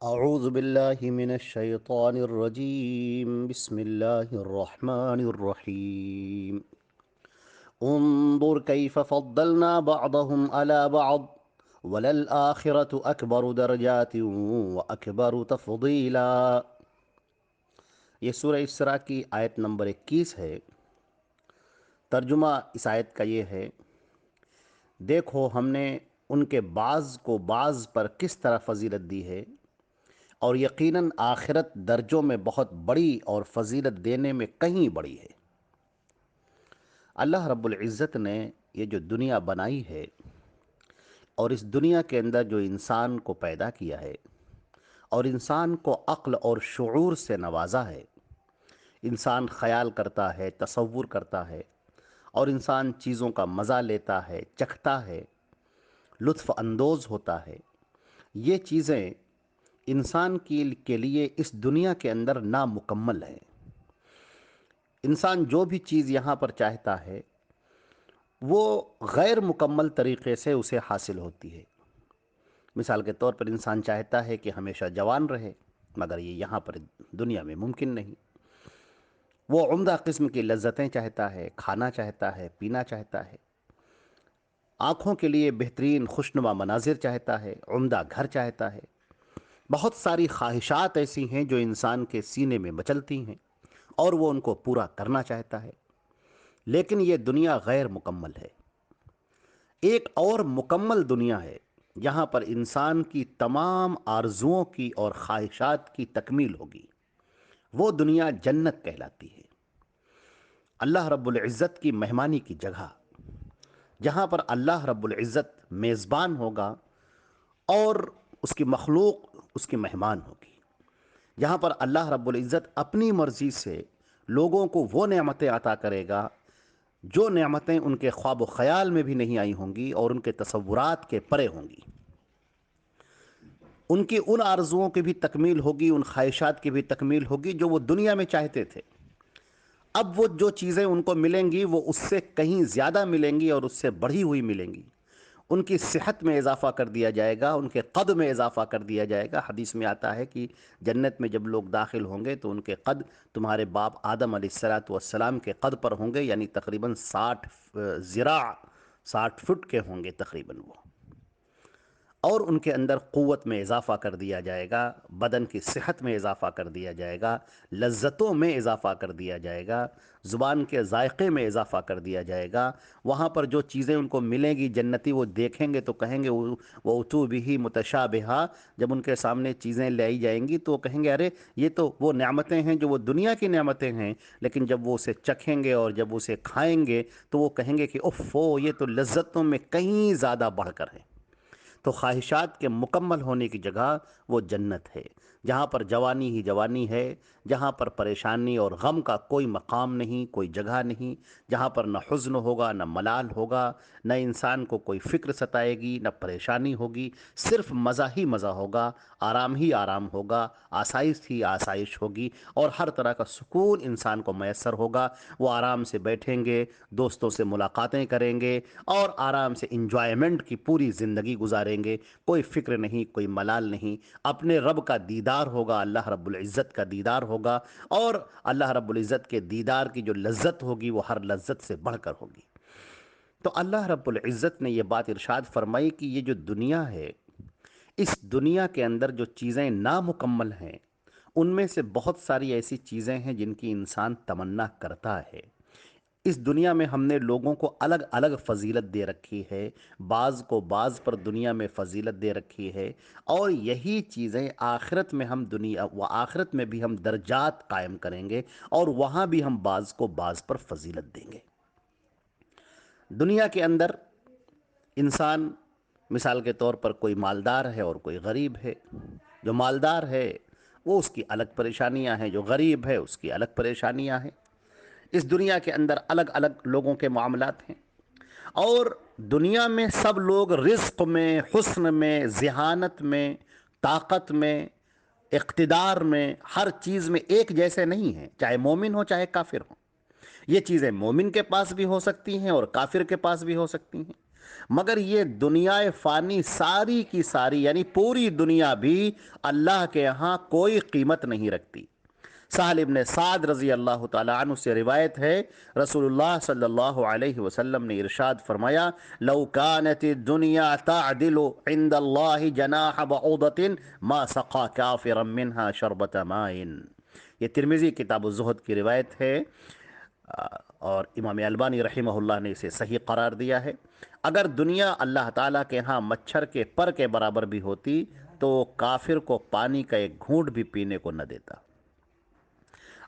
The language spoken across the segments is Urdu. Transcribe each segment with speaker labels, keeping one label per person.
Speaker 1: اعوذ باللہ من الشیطان الرجیم بسم اللہ الرحمن الرحیم انظر کیف فضلنا بعضهم على بعض وللآخرة اکبر درجات واکبر تفضیلا۔ یہ سورہ اسراء کی آیت نمبر 21 ہے۔ ترجمہ اس آیت کا یہ ہے: دیکھو ہم نے ان کے بعض کو بعض پر کس طرح فضیلت دی ہے، اور یقیناً آخرت درجوں میں بہت بڑی اور فضیلت دینے میں کہیں بڑی ہے۔ اللہ رب العزت نے یہ جو دنیا بنائی ہے اور اس دنیا کے اندر جو انسان کو پیدا کیا ہے اور انسان کو عقل اور شعور سے نوازا ہے، انسان خیال کرتا ہے، تصور کرتا ہے، اور انسان چیزوں کا مزہ لیتا ہے، چکھتا ہے، لطف اندوز ہوتا ہے۔ یہ چیزیں انسان کے لیے اس دنیا کے اندر نامکمل ہے۔ انسان جو بھی چیز یہاں پر چاہتا ہے وہ غیر مکمل طریقے سے اسے حاصل ہوتی ہے۔ مثال کے طور پر انسان چاہتا ہے کہ ہمیشہ جوان رہے، مگر یہ یہاں پر دنیا میں ممکن نہیں۔ وہ عمدہ قسم کی لذتیں چاہتا ہے، کھانا چاہتا ہے، پینا چاہتا ہے، آنکھوں کے لیے بہترین خوشنما مناظر چاہتا ہے، عمدہ گھر چاہتا ہے۔ بہت ساری خواہشات ایسی ہیں جو انسان کے سینے میں مچلتی ہیں اور وہ ان کو پورا کرنا چاہتا ہے، لیکن یہ دنیا غیر مکمل ہے۔ ایک اور مکمل دنیا ہے جہاں پر انسان کی تمام آرزوؤں کی اور خواہشات کی تکمیل ہوگی۔ وہ دنیا جنت کہلاتی ہے، اللہ رب العزت کی مہمانی کی جگہ، جہاں پر اللہ رب العزت میزبان ہوگا اور اس کی مخلوق اس کی مہمان ہوگی، جہاں پر اللہ رب العزت اپنی مرضی سے لوگوں کو وہ نعمتیں عطا کرے گا جو نعمتیں ان کے خواب و خیال میں بھی نہیں آئی ہوں گی اور ان کے تصورات کے پرے ہوں گی۔ ان کی ان آرزوؤں کی بھی تکمیل ہوگی، ان خواہشات کی بھی تکمیل ہوگی جو وہ دنیا میں چاہتے تھے۔ اب وہ جو چیزیں ان کو ملیں گی وہ اس سے کہیں زیادہ ملیں گی اور اس سے بڑھی ہوئی ملیں گی۔ ان کی صحت میں اضافہ کر دیا جائے گا، ان کے قد میں اضافہ کر دیا جائے گا۔ حدیث میں آتا ہے کہ جنت میں جب لوگ داخل ہوں گے تو ان کے قد تمہارے باپ آدم علیہ السلام کے قد پر ہوں گے، یعنی تقریباً 60 ذراع، 60 فٹ کے ہوں گے تقریباً وہ۔ اور ان کے اندر قوت میں اضافہ کر دیا جائے گا، بدن کی صحت میں اضافہ کر دیا جائے گا، لذتوں میں اضافہ کر دیا جائے گا، زبان کے ذائقے میں اضافہ کر دیا جائے گا۔ وہاں پر جو چیزیں ان کو ملیں گی جنتی وہ دیکھیں گے تو کہیں گے وہ اتو بھی متشابہہ۔ جب ان کے سامنے چیزیں لائی جائیں گی تو وہ کہیں گے ارے یہ تو وہ نعمتیں ہیں جو وہ دنیا کی نعمتیں ہیں، لیکن جب وہ اسے چکھیں گے اور جب اسے کھائیں گے تو وہ کہیں گے کہ اوفو، یہ تو لذتوں میں کہیں زیادہ بڑھ کر ہے۔ تو خواہشات کے مکمل ہونے کی جگہ وہ جنت ہے، جہاں پر جوانی ہی جوانی ہے، جہاں پر پریشانی اور غم کا کوئی مقام نہیں، کوئی جگہ نہیں، جہاں پر نہ حزن ہوگا، نہ ملال ہوگا، نہ انسان کو کوئی فکر ستائے گی، نہ پریشانی ہوگی، صرف مزہ ہی مزہ ہوگا، آرام ہی آرام ہوگا، آسائش ہی آسائش ہوگی، اور ہر طرح کا سکون انسان کو میسر ہوگا۔ وہ آرام سے بیٹھیں گے، دوستوں سے ملاقاتیں کریں گے اور آرام سے انجوائمنٹ کی پوری زندگی گزاریں گے۔ کوئی فکر نہیں، کوئی ملال نہیں، اپنے رب کا دیدار ہوگا، اللہ رب العزت کا دیدار ہوگا، اور اللہ رب العزت کے دیدار کی جو لذت ہوگی وہ ہر لذت سے بڑھ کر ہوگی۔ تو اللہ رب العزت نے یہ بات ارشاد فرمائی کہ یہ جو دنیا ہے، اس دنیا کے اندر جو چیزیں نامکمل ہیں ان میں سے بہت ساری ایسی چیزیں ہیں جن کی انسان تمنا کرتا ہے۔ اس دنیا میں ہم نے لوگوں کو الگ الگ فضیلت دے رکھی ہے، بعض کو بعض پر دنیا میں فضیلت دے رکھی ہے، اور یہی چیزیں آخرت میں آخرت میں بھی ہم درجات قائم کریں گے اور وہاں بھی ہم بعض کو بعض پر فضیلت دیں گے۔ دنیا کے اندر انسان مثال کے طور پر کوئی مالدار ہے اور کوئی غریب ہے۔ جو مالدار ہے وہ اس کی الگ پریشانیاں ہیں، جو غریب ہے اس کی الگ پریشانیاں ہیں۔ اس دنیا کے اندر الگ الگ لوگوں کے معاملات ہیں، اور دنیا میں سب لوگ رزق میں، حسن میں، ذہانت میں، طاقت میں، اقتدار میں، ہر چیز میں ایک جیسے نہیں ہیں، چاہے مومن ہو چاہے کافر ہو۔ یہ چیزیں مومن کے پاس بھی ہو سکتی ہیں اور کافر کے پاس بھی ہو سکتی ہیں۔ مگر یہ دنیا فانی ساری کی ساری یعنی پوری دنیا بھی اللہ کے ہاں کوئی قیمت نہیں رکھتی۔ سہل ابن سعد رضی اللہ تعالی عنہ سے روایت ہے، رسول اللہ صلی اللہ علیہ وسلم نے ارشاد فرمایا، لو كانت الدنيا تعدل عند الله جناح بعوضة ما سقى كافرا منها شربة ماء۔ یہ ترمذی کتاب الزہد کی روایت ہے، اور امام البانی رحمہ اللہ نے اسے صحیح قرار دیا ہے۔ اگر دنیا اللہ تعالیٰ کے ہاں مچھر کے پر کے برابر بھی ہوتی تو کافر کو پانی کا ایک گھونٹ بھی پینے کو نہ دیتا۔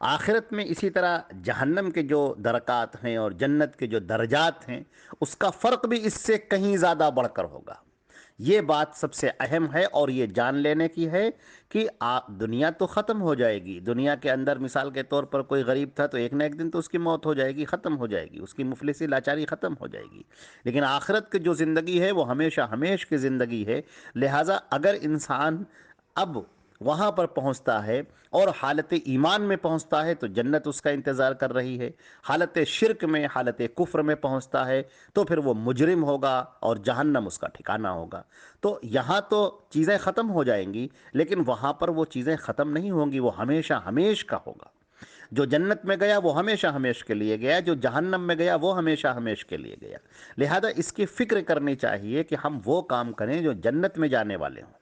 Speaker 1: آخرت میں اسی طرح جہنم کے جو درکات ہیں اور جنت کے جو درجات ہیں، اس کا فرق بھی اس سے کہیں زیادہ بڑھ کر ہوگا۔ یہ بات سب سے اہم ہے اور یہ جان لینے کی ہے کہ دنیا تو ختم ہو جائے گی۔ دنیا کے اندر مثال کے طور پر کوئی غریب تھا تو ایک نہ ایک دن تو اس کی موت ہو جائے گی، ختم ہو جائے گی، اس کی مفلسی لاچاری ختم ہو جائے گی۔ لیکن آخرت کی جو زندگی ہے وہ ہمیشہ ہمیش کی زندگی ہے۔ لہٰذا اگر انسان اب وہاں پر پہنچتا ہے اور حالت ایمان میں پہنچتا ہے تو جنت اس کا انتظار کر رہی ہے، حالت شرک میں، حالت کفر میں پہنچتا ہے تو پھر وہ مجرم ہوگا اور جہنم اس کا ٹھکانہ ہوگا۔ تو یہاں تو چیزیں ختم ہو جائیں گی، لیکن وہاں پر وہ چیزیں ختم نہیں ہوں گی، وہ ہمیشہ ہمیش کا ہوگا۔ جو جنت میں گیا وہ ہمیشہ ہمیش کے لیے گیا، جو جہنم میں گیا وہ ہمیشہ ہمیش کے لیے گیا۔ لہذا اس کی فکر کرنی چاہیے کہ ہم وہ کام کریں جو جنت میں جانے والے ہوں،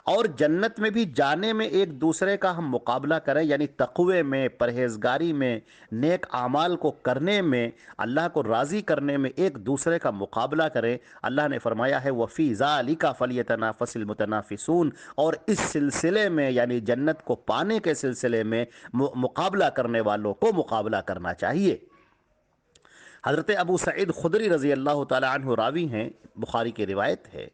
Speaker 1: اور جنت میں بھی جانے میں ایک دوسرے کا ہم مقابلہ کریں، یعنی تقوی میں، پرہیزگاری میں، نیک اعمال کو کرنے میں، اللہ کو راضی کرنے میں ایک دوسرے کا مقابلہ کریں۔ اللہ نے فرمایا ہے وَفِي ذَلِكَ فَلْيَتَنَافَسِ الْمُتَنَافِسُونَ، اور اس سلسلے میں یعنی جنت کو پانے کے سلسلے میں مقابلہ کرنے والوں کو مقابلہ کرنا چاہیے۔ حضرت ابو سعید خدری رضی اللہ تعالی عنہ راوی ہیں، بخاری کی روایت ہے،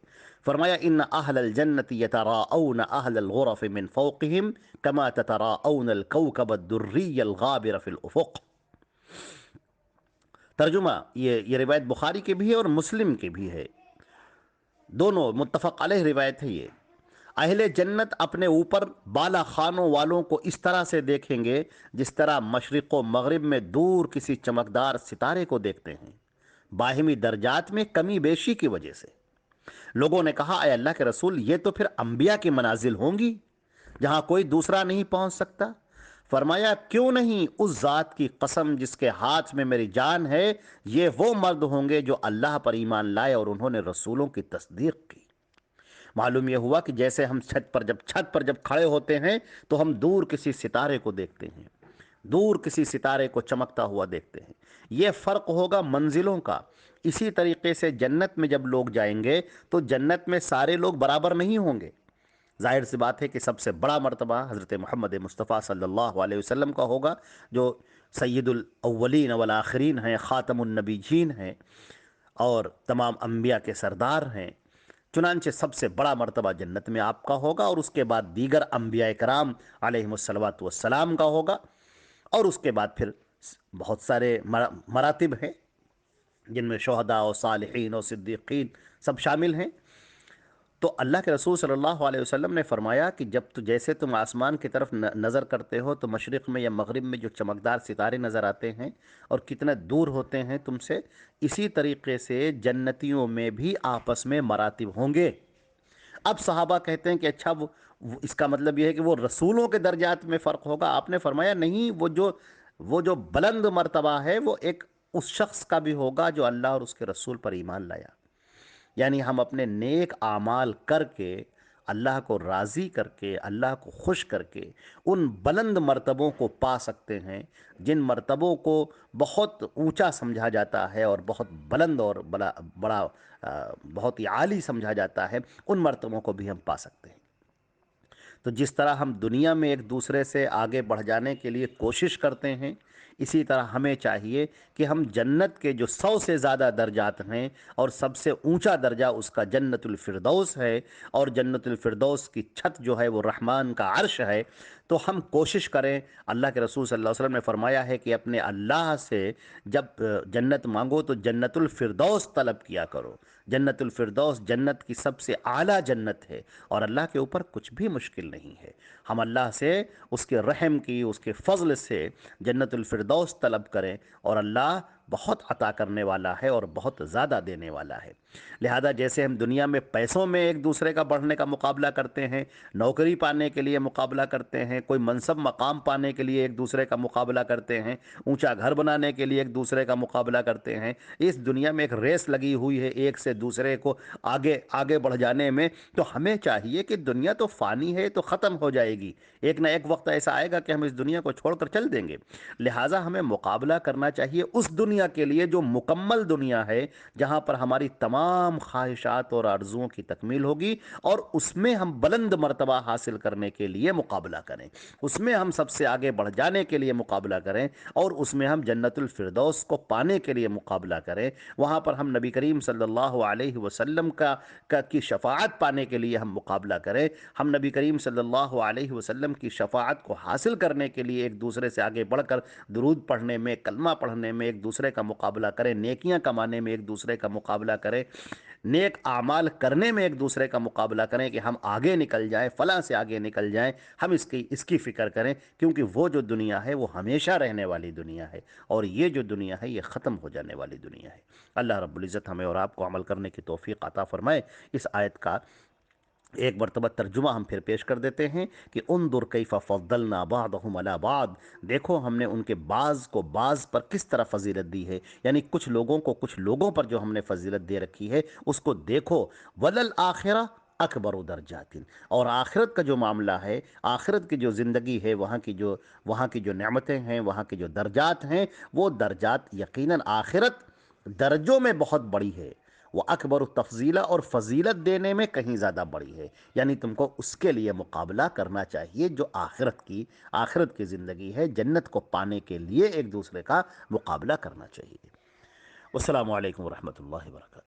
Speaker 1: فرمایا ان اہل الجنت یتراءون اہل الغرف من فوقهم کما تتراءون الكوكب الدری الغابر فی الافق۔ ترجمہ، یہ روایت بخاری کی بھی ہے اور مسلم کی بھی ہے، دونوں متفق علیہ روایت ہے۔ یہ اہل جنت اپنے اوپر بالا خانوں والوں کو اس طرح سے دیکھیں گے جس طرح مشرق و مغرب میں دور کسی چمکدار ستارے کو دیکھتے ہیں، باہمی درجات میں کمی بیشی کی وجہ سے۔ لوگوں نے کہا اے اللہ کے رسول، یہ تو پھر انبیاء کی منازل ہوں گی جہاں کوئی دوسرا نہیں پہنچ سکتا؟ فرمایا کیوں نہیں، اس ذات کی قسم جس کے ہاتھ میں میری جان ہے، یہ وہ مرد ہوں گے جو اللہ پر ایمان لائے اور انہوں نے رسولوں کی تصدیق کی۔ معلوم یہ ہوا کہ جیسے ہم چھت پر جب کھڑے ہوتے ہیں تو ہم دور کسی ستارے کو دیکھتے ہیں، دور کسی ستارے کو چمکتا ہوا دیکھتے ہیں، یہ فرق ہوگا منزلوں کا۔ اسی طریقے سے جنت میں جب لوگ جائیں گے تو جنت میں سارے لوگ برابر نہیں ہوں گے۔ ظاہر سی بات ہے کہ سب سے بڑا مرتبہ حضرت محمد مصطفیٰ صلی اللہ علیہ وسلم کا ہوگا، جو سید الاولین والآخرین ہیں، خاتم النبیین ہیں اور تمام انبیاء کے سردار ہیں۔ چنانچہ سب سے بڑا مرتبہ جنت میں آپ کا ہوگا، اور اس کے بعد دیگر انبیاء کرام علیہم الصلوۃ والسلام کا ہوگا، اور اس کے بعد پھر بہت سارے مراتب ہیں جن میں شہداء و صالحین و صدیقین سب شامل ہیں۔ تو اللہ کے رسول صلی اللہ علیہ وسلم نے فرمایا کہ جیسے تم آسمان کی طرف نظر کرتے ہو تو مشرق میں یا مغرب میں جو چمکدار ستارے نظر آتے ہیں اور کتنے دور ہوتے ہیں تم سے، اسی طریقے سے جنتیوں میں بھی آپس میں مراتب ہوں گے۔ اب صحابہ کہتے ہیں کہ اچھا اس کا مطلب یہ ہے کہ وہ رسولوں کے درجات میں فرق ہوگا؟ آپ نے فرمایا نہیں، وہ جو بلند مرتبہ ہے وہ ایک اس شخص کا بھی ہوگا جو اللہ اور اس کے رسول پر ایمان لایا، یعنی ہم اپنے نیک اعمال کر کے، اللہ کو راضی کر کے، اللہ کو خوش کر کے ان بلند مرتبوں کو پا سکتے ہیں جن مرتبوں کو بہت اونچا سمجھا جاتا ہے اور بہت بلند اور بڑا بہت ہی عالی سمجھا جاتا ہے، ان مرتبوں کو بھی ہم پا سکتے ہیں۔ تو جس طرح ہم دنیا میں ایک دوسرے سے آگے بڑھ جانے کے لیے کوشش کرتے ہیں، اسی طرح ہمیں چاہیے کہ ہم جنت کے جو 100 سے زیادہ درجات ہیں اور سب سے اونچا درجہ اس کا جنت الفردوس ہے، اور جنت الفردوس کی چھت جو ہے وہ رحمان کا عرش ہے، تو ہم کوشش کریں۔ اللہ کے رسول صلی اللہ علیہ وسلم نے فرمایا ہے کہ اپنے اللہ سے جب جنت مانگو تو جنت الفردوس طلب کیا کرو۔ جنت الفردوس جنت کی سب سے اعلیٰ جنت ہے، اور اللہ کے اوپر کچھ بھی مشکل نہیں ہے۔ ہم اللہ سے اس کے رحم کی، اس کے فضل سے جنت الفردوس طلب کریں، اور اللہ بہت عطا کرنے والا ہے اور بہت زیادہ دینے والا ہے۔ لہذا جیسے ہم دنیا میں پیسوں میں ایک دوسرے کا بڑھنے کا مقابلہ کرتے ہیں، نوکری پانے کے لیے مقابلہ کرتے ہیں، کوئی منصب مقام پانے کے لیے ایک دوسرے کا مقابلہ کرتے ہیں، اونچا گھر بنانے کے لیے ایک دوسرے کا مقابلہ کرتے ہیں، اس دنیا میں ایک ریس لگی ہوئی ہے ایک سے دوسرے کو آگے آگے بڑھ جانے میں، تو ہمیں چاہیے کہ دنیا تو فانی ہے، تو ختم ہو جائے گی، ایک نہ ایک وقت ایسا آئے گا کہ ہم اس دنیا کو چھوڑ کر چل دیں گے۔ لہٰذا ہمیں مقابلہ کرنا چاہیے اس دنیا کے لیے جو مکمل دنیا ہے، جہاں پر ہماری تمام خواہشات اور آرزوؤں کی تکمیل ہوگی، اور اس میں ہم بلند مرتبہ حاصل کرنے کے لیے مقابلہ کریں، اس میں ہم سب سے آگے بڑھ جانے کے لیے مقابلہ کریں، اور اس میں ہم جنت الفردوس کو پانے کے لیے مقابلہ کریں، وہاں پر ہم نبی کریم صلی اللہ علیہ وسلم کی شفاعت پانے کے لیے ہم مقابلہ کریں، ہم نبی کریم صلی اللہ علیہ وسلم کی شفاعت کو حاصل کرنے کے لیے ایک دوسرے سے آگے بڑھ کر درود پڑھنے میں، کلمہ پڑھنے میں ایک دوسرے کا مقابلہ کریں، نیکیاں کمانے میں ایک دوسرے کا مقابلہ کریں، نیک اعمال کرنے میں ایک دوسرے کا مقابلہ کریں کہ ہم آگے نکل جائیں، فلاں سے آگے نکل جائیں، ہم اس کی فکر کریں، کیونکہ وہ جو دنیا ہے وہ ہمیشہ رہنے والی دنیا ہے، اور یہ جو دنیا ہے یہ ختم ہو جانے والی دنیا ہے۔ اللہ رب العزت ہمیں اور آپ کو عمل کرنے کی توفیق عطا فرمائے۔ اس آیت کا ایک مرتبہ ترجمہ ہم پھر پیش کر دیتے ہیں کہ انظر کیف فضلنا بعضهم علی بعض، دیکھو ہم نے ان کے بعض کو بعض پر کس طرح فضیلت دی ہے، یعنی کچھ لوگوں کو کچھ لوگوں پر جو ہم نے فضیلت دے رکھی ہے اس کو دیکھو، وللآخرہ اکبر درجات، اور آخرت کا جو معاملہ ہے، آخرت کی جو زندگی ہے، وہاں کی جو نعمتیں ہیں، وہاں کے جو درجات ہیں، وہ درجات یقیناً آخرت درجوں میں بہت بڑی ہے، وہ اکبر التفضیلہ، اور فضیلت دینے میں کہیں زیادہ بڑی ہے، یعنی تم کو اس کے لیے مقابلہ کرنا چاہیے جو آخرت کی زندگی ہے، جنت کو پانے کے لیے ایک دوسرے کا مقابلہ کرنا چاہیے۔ والسلام علیکم ورحمۃ اللہ وبرکاتہ۔